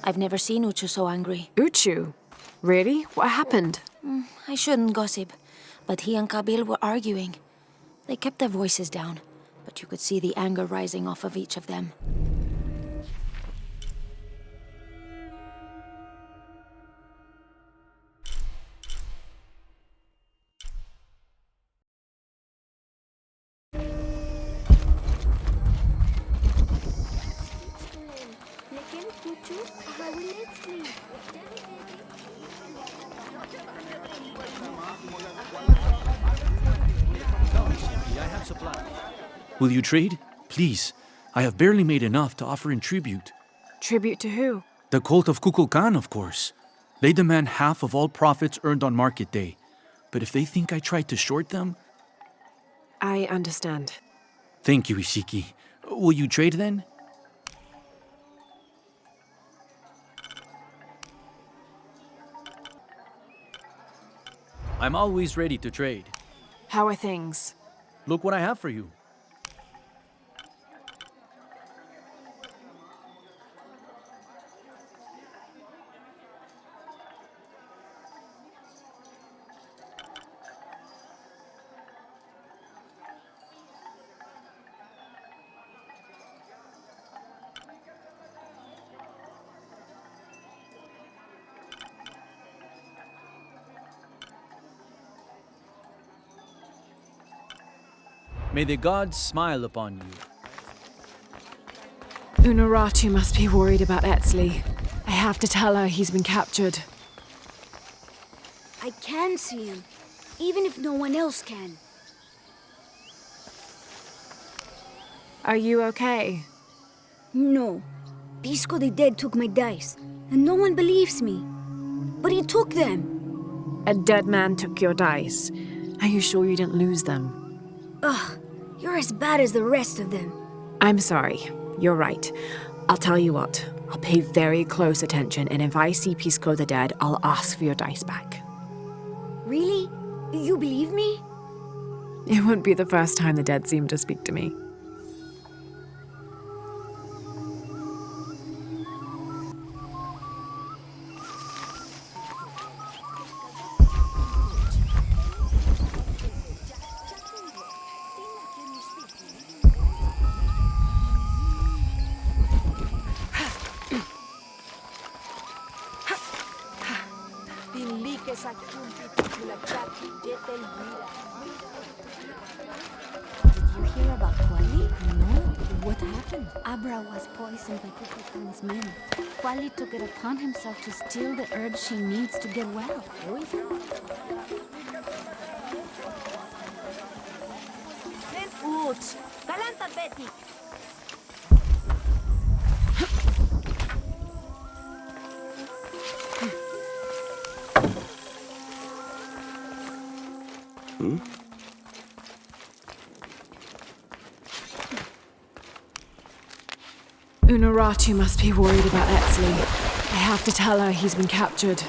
I've never seen Uchu so angry. Uchu? Really? What happened? I shouldn't gossip, but he and Kabil were arguing. They kept their voices down, but you could see the anger rising off of each of them. I have supply. Will you trade? Please. I have barely made enough to offer in tribute. Tribute to who? The cult of Kukulkan, of course. They demand half of all profits earned on market day. But if they think I tried to short them... I understand. Thank you, Ishiki. Will you trade then? I'm always ready to trade. How are things? Look what I have for you. May the gods smile upon you. Unuratu must be worried about Etzli. I have to tell her he's been captured. I can see him, even if no one else can. Are you okay? No. Pisco the Dead took my dice, and no one believes me. But he took them. A dead man took your dice. Are you sure you didn't lose them? Ugh, you're as bad as the rest of them. I'm sorry. You're right. I'll tell you what. I'll pay very close attention, and if I see Pisco the Dead, I'll ask for your dice back. Really? You believe me? It wouldn't be the first time the dead seemed to speak to me. Did you hear about Kwali? No. What happened? Abra was poisoned by Kukulkan's men. Kwali took it upon himself to steal the herbs she needs to get well. Unuratu must be worried about Etzli. I have to tell her he's been captured.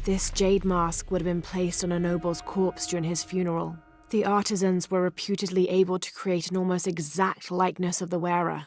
This jade mask would have been placed on a noble's corpse during his funeral. The artisans were reputedly able to create an almost exact likeness of the wearer.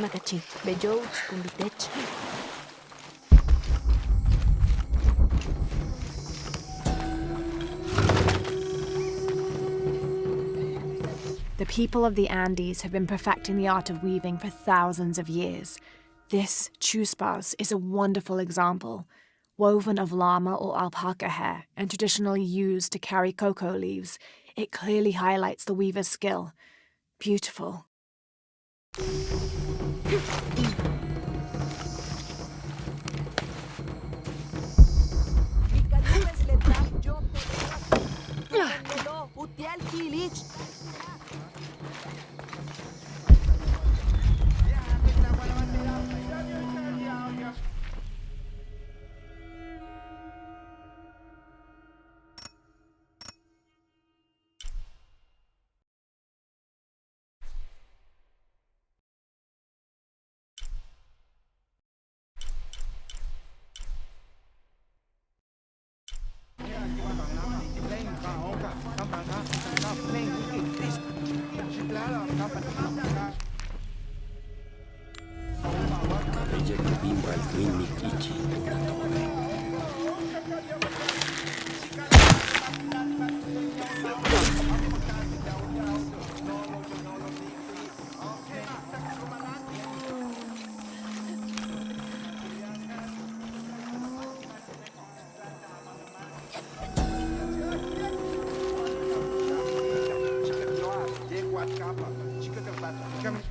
Makachi, bejo kumbitech. The people of the Andes have been perfecting the art of weaving for thousands of years. This chuspas is a wonderful example. Woven of llama or alpaca hair and traditionally used to carry cocoa leaves, it clearly highlights the weaver's skill. Beautiful.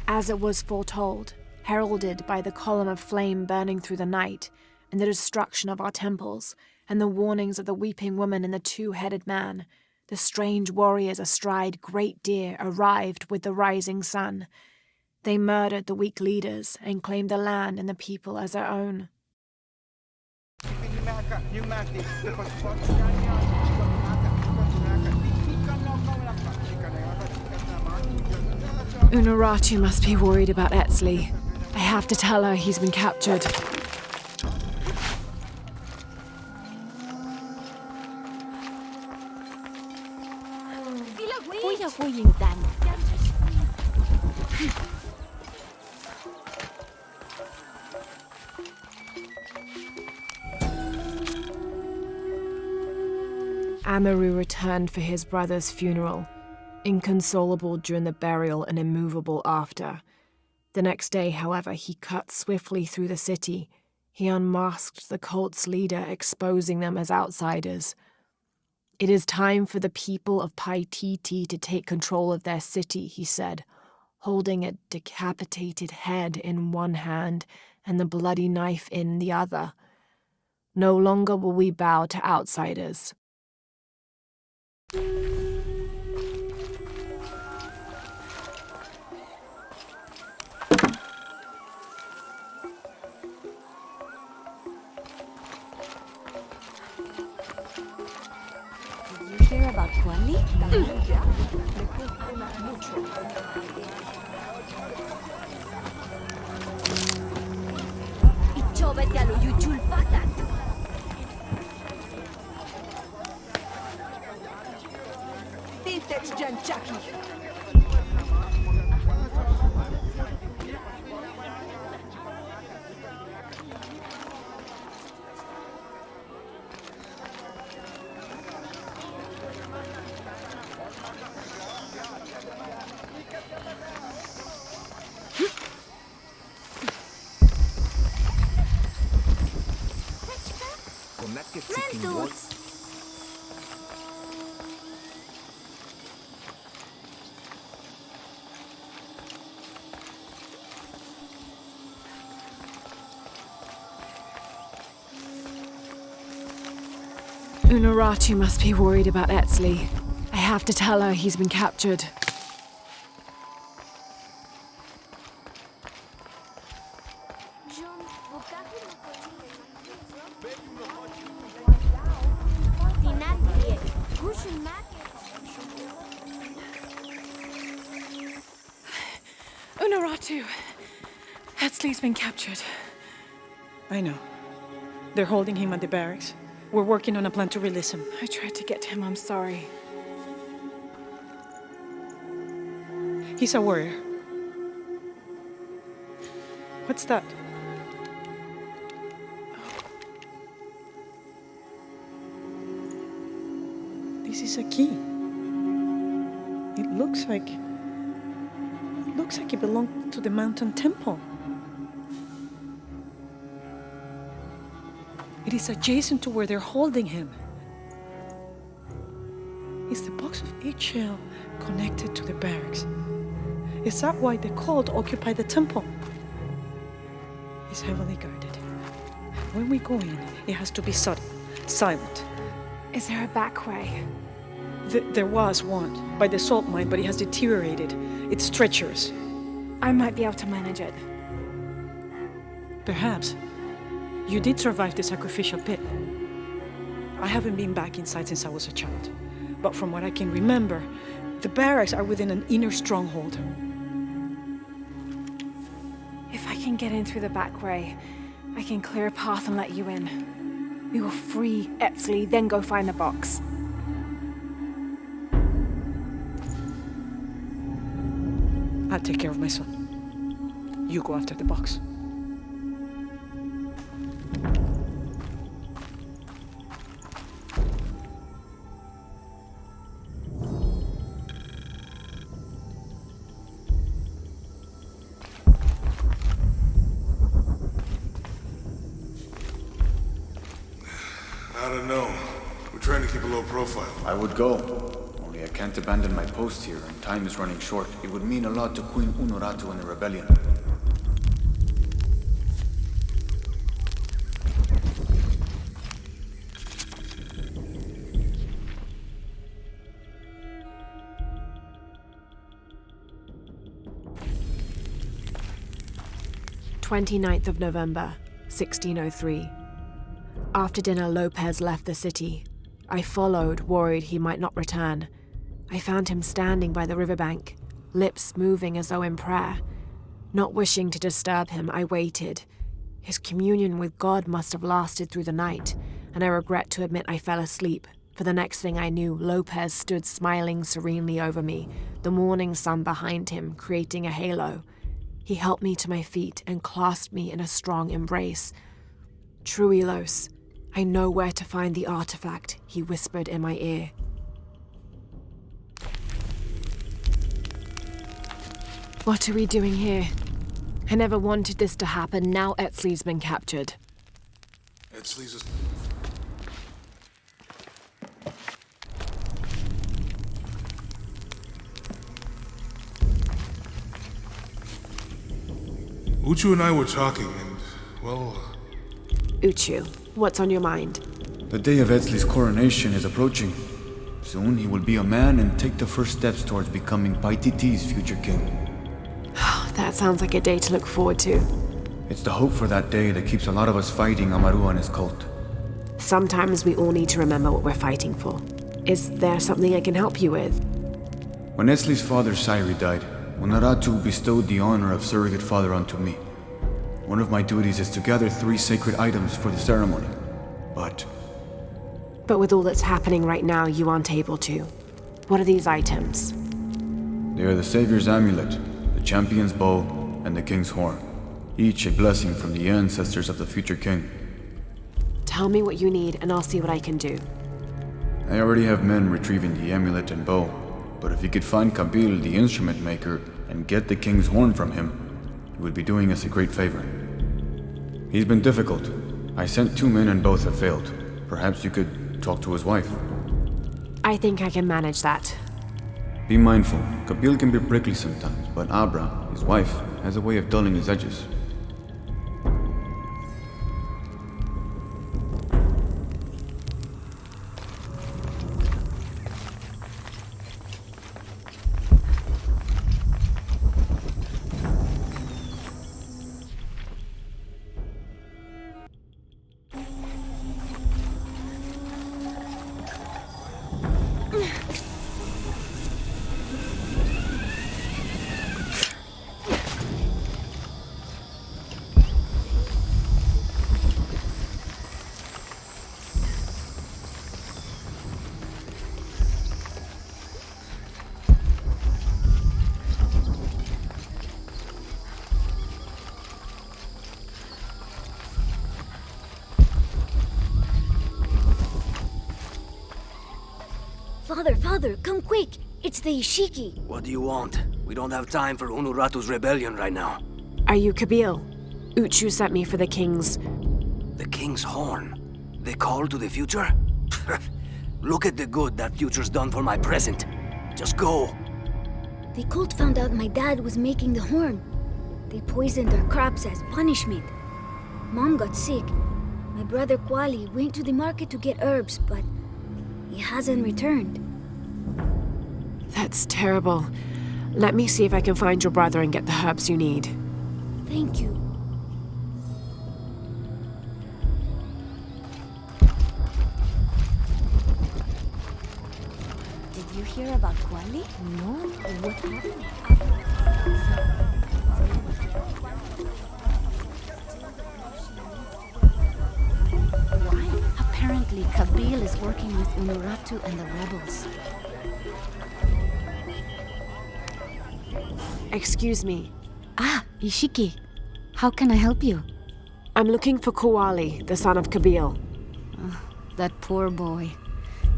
As it was foretold, heralded by the column of flame burning through the night, and the destruction of our temples, and the warnings of the weeping woman and the two-headed man, the strange warriors astride great deer arrived with the rising sun. They murdered the weak leaders and claimed the land and the people as their own. Unuratu must be worried about Etzli. I have to tell her he's been captured. Amaru returned for his brother's funeral, inconsolable during the burial and immovable after. The next day, however, he cut swiftly through the city. He unmasked the cult's leader, exposing them as outsiders. "It is time for the people of Paititi to take control of their city," he said, holding a decapitated head in one hand and the bloody knife in the other. "No longer will we bow to outsiders." Did you hear about Kwali? Unuratu must be worried about Etzli. I have to tell her he's been captured. Unuratu! Etzli's been captured. I know. They're holding him at the barracks. We're working on a plan to release him. I tried to get to him, I'm sorry. He's a warrior. What's that? This is a key. It looks like looks like it belonged to the mountain temple. It is adjacent to where they're holding him. Is the box of eggshell connected to the barracks? Is that why the cult occupied the temple? It's heavily guarded. When we go in, it has to be subtle, silent. Is there a back way? There was one by the salt mine, but it has deteriorated. It's treacherous. I might be able to manage it. Perhaps. You did survive the sacrificial pit. I haven't been back inside since I was a child. But from what I can remember, the barracks are within an inner stronghold. If I can get in through the back way, I can clear a path and let you in. We will free Etzli, then go find the box. I'll take care of my son. You go after the box. I don't know. We're trying to keep a low profile. I would go. Only I can't abandon my post here, and time is running short. It would mean a lot to Queen Unuratu and the rebellion. "29th of November, 1603. After dinner, Lopez left the city. I followed, worried he might not return. I found him standing by the riverbank, lips moving as though in prayer. Not wishing to disturb him, I waited. His communion with God must have lasted through the night, and I regret to admit I fell asleep, for the next thing I knew, Lopez stood smiling serenely over me, the morning sun behind him, creating a halo. He helped me to my feet and clasped me in a strong embrace. "Truilos, I know where to find the artifact," he whispered in my ear. What are we doing here? I never wanted this to happen. Now Etzli's been captured. Etzli's a... Uchu and I were talking, and, well... Uchu, what's on your mind? The day of Etzli's coronation is approaching. Soon he will be a man and take the first steps towards becoming Paititi's future king. That sounds like a day to look forward to. It's the hope for that day that keeps a lot of us fighting Amaru and his cult. Sometimes we all need to remember what we're fighting for. Is there something I can help you with? When Etzli's father Sairi died, Unuratu bestowed the honor of surrogate father onto me. One of my duties is to gather 3 sacred items for the ceremony. But with all that's happening right now, you aren't able to. What are these items? they are the Savior's amulet, the champion's bow, and the king's horn. Each a blessing from the ancestors of the future king. Tell me what you need and I'll see what I can do. I already have men retrieving the amulet and bow, but if you could find Kabil, the instrument maker, and get the king's horn from him, you would be doing us a great favor. He's been difficult. I sent 2 men and both have failed. Perhaps you could talk to his wife. I think I can manage that. Be mindful, Kabil can be prickly sometimes, but Abra, his wife, has a way of dulling his edges. Father, come quick! It's the Ishiki. What do you want? We don't have time for Unuratu's rebellion right now. Are you Kabil? Uchu sent me for the king's... The king's horn? The call to the future? Look at the good that future's done for my present. Just go. The cult found out my dad was making the horn. They poisoned our crops as punishment. Mom got sick. My brother Kwali went to the market to get herbs, but he hasn't returned. That's terrible. Let me see if I can find your brother and get the herbs you need. Thank you. Did you hear about Kwali? No. What happened? Why? Apparently, Kabil is working with Unuratu and the rebels. Excuse me. Ah, Ishiki. How can I help you? I'm looking for Kuali, the son of Kabil. That poor boy.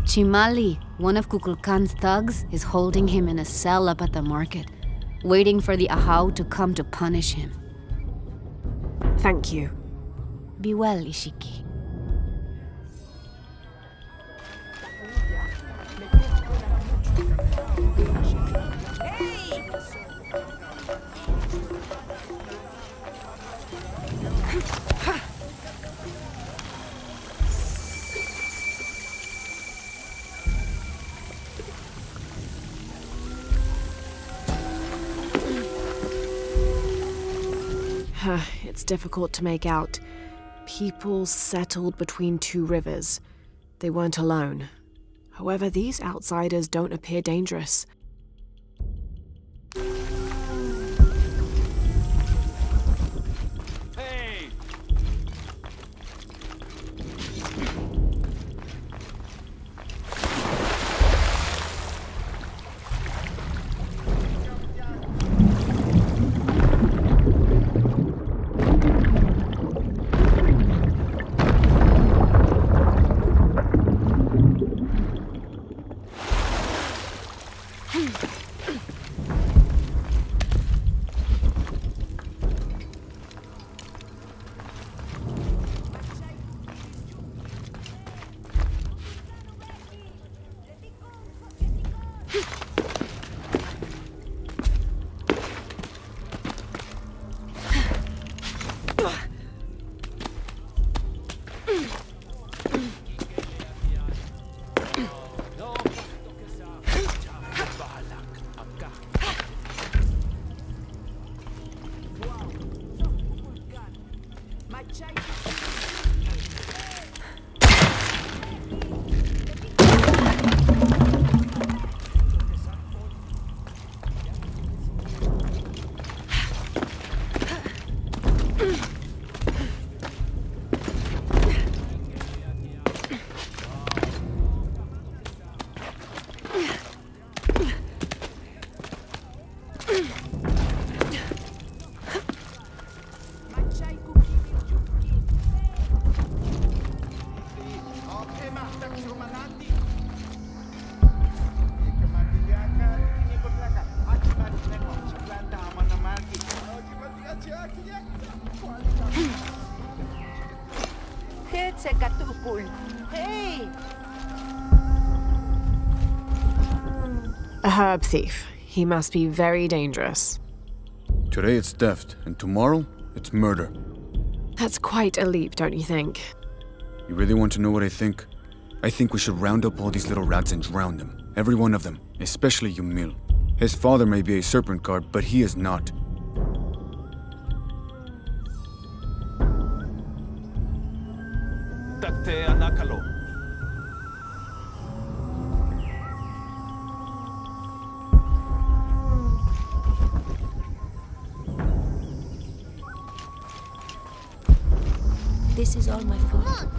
Chimali, one of Kukulkan's thugs, is holding him in a cell up at the market, waiting for the Ahau to come to punish him. Thank you. Be well, Ishiki. It's difficult to make out. People settled between two rivers. They weren't alone. However, these outsiders don't appear dangerous. Hey! A herb thief. He must be very dangerous. Today it's theft, and tomorrow it's murder. That's quite a leap, don't you think? You really want to know what I think? I think we should round up all these little rats and drown them. Every one of them, especially Yumil. His father may be a serpent guard, but he is not. This is all my food. Come on!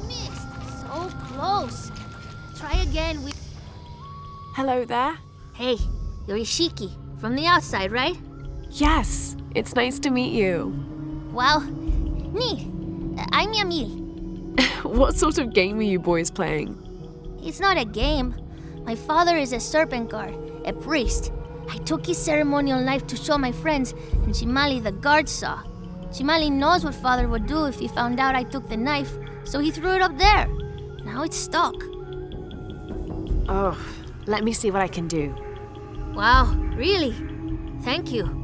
You missed! So close! Try again, we... Hello there. Hey, you're Ishiki, from the outside, right? Yes, it's nice to meet you. Well, neat. I'm Yamil. What sort of game are you boys playing? It's not a game. My father is a serpent guard, a priest. I took his ceremonial knife to show my friends, and Chimali the guard saw. Chimali knows what father would do if he found out I took the knife, so he threw it up there. Now it's stuck. Oh, let me see what I can do. Wow, really? Thank you.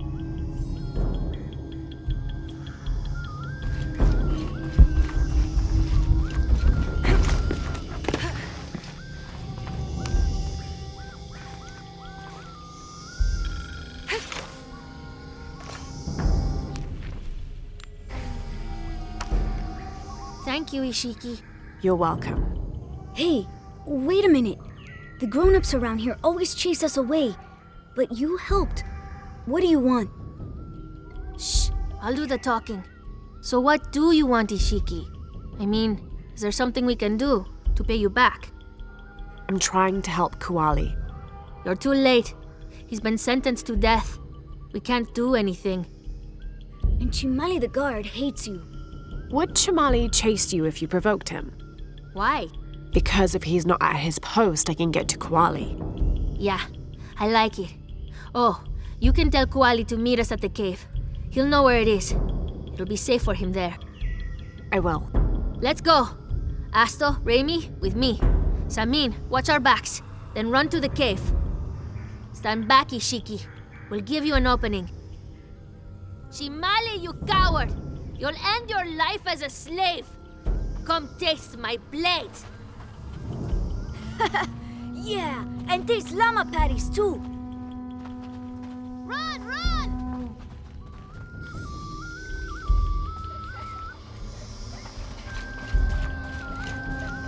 Thank you, Ishiki. You're welcome. Hey, wait a minute. The grown-ups around here always chase us away. But you helped. What do you want? Shh, I'll do the talking. So what do you want, Ishiki? I mean, is there something we can do to pay you back? I'm trying to help Kuali. You're too late. He's been sentenced to death. We can't do anything. And Chimali the guard hates you. Would Chimali chase you if you provoked him? Why? Because if he's not at his post, I can get to Kuali. Yeah, I like it. Oh, you can tell Kuali to meet us at the cave. He'll know where it is. It'll be safe for him there. I will. Let's go. Asto, Raimi, with me. Samin, watch our backs. Then run to the cave. Stand back, Ishiki. We'll give you an opening. Chimali, you coward! You'll end your life as a slave. Come taste my blade. Yeah, and taste llama patties too. Run, run!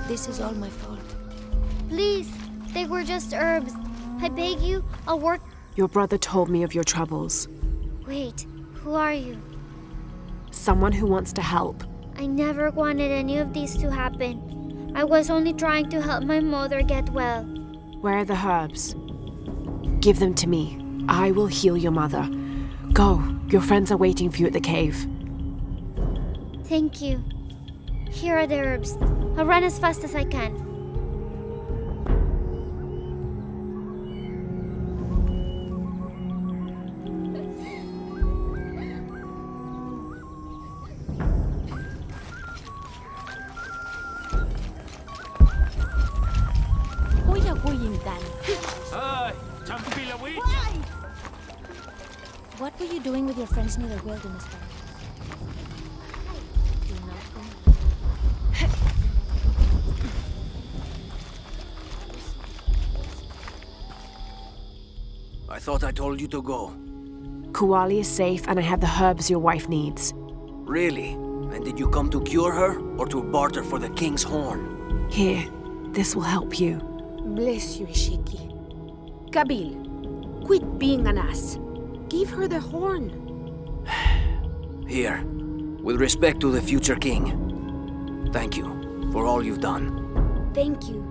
This is all my fault. Please, they were just herbs. I beg you, I'll work. Your brother told me of your troubles. Wait, who are you? Someone who wants to help. I never wanted any of these to happen. I was only trying to help my mother get well. Where are the herbs? Give them to me. I will heal your mother. Go. Your friends are waiting for you at the cave. Thank you. Here are the herbs. I'll run as fast as I can. What were you doing with your friends near the wilderness barracks? I thought I told you to go. Kuali is safe and I have the herbs your wife needs. Really? And did you come to cure her or to barter for the king's horn? Here, this will help you. Bless you, Ishiki. Kabil, quit being an ass. Give her the horn. Here, with respect to the future king. Thank you for all you've done. Thank you.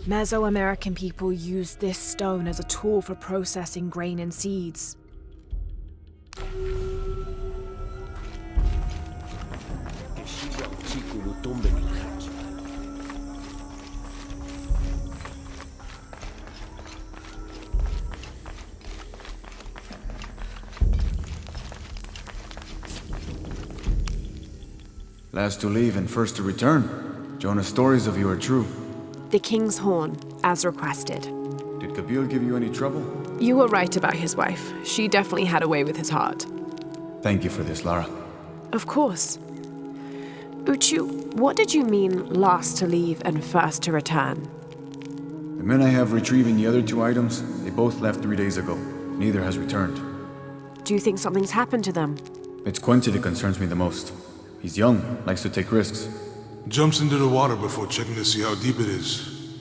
Mesoamerican people used this stone as a tool for processing grain and seeds. Last to leave and first to return. Jonah's stories of you are true. The King's Horn, as requested. Did Kabil give you any trouble? You were right about his wife. She definitely had a way with his heart. Thank you for this, Lara. Of course. Uchu, what did you mean last to leave and first to return? The men I have retrieving the other 2 items, they both left 3 days ago. Neither has returned. Do you think something's happened to them? It's Quincy that concerns me the most. He's young, likes to take risks. Jumps into the water before checking to see how deep it is.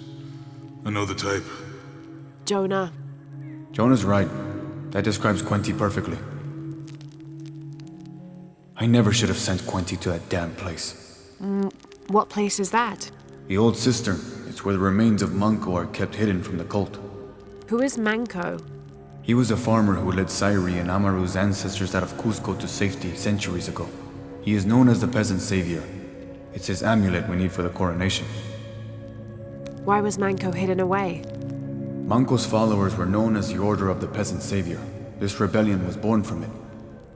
I know the type. Jonah. Jonah's right. That describes Quincy perfectly. I never should have sent Quincy to that damn place. What place is that? The old cistern. It's where the remains of Manco are kept hidden from the cult. Who is Manco? He was a farmer who led Sairi and Amaru's ancestors out of Cusco to safety centuries ago. He is known as the peasant savior. It's his amulet we need for the coronation. Why was Manco hidden away? Manco's followers were known as the Order of the Peasant Savior. This rebellion was born from it.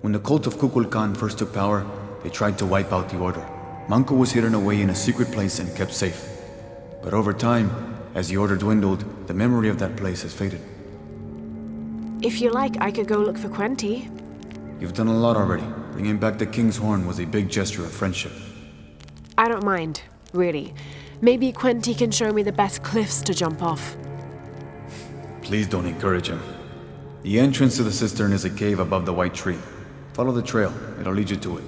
When the cult of Kukulkan first took power, they tried to wipe out the order. Manco was hidden away in a secret place and kept safe. But over time, as the order dwindled, the memory of that place has faded. If you like, I could go look for Quenty. You've done a lot already. Bringing back the King's Horn was a big gesture of friendship. I don't mind, really. Maybe Quenty can show me the best cliffs to jump off. Please don't encourage him. The entrance to the cistern is a cave above the white tree. Follow the trail. It'll lead you to it.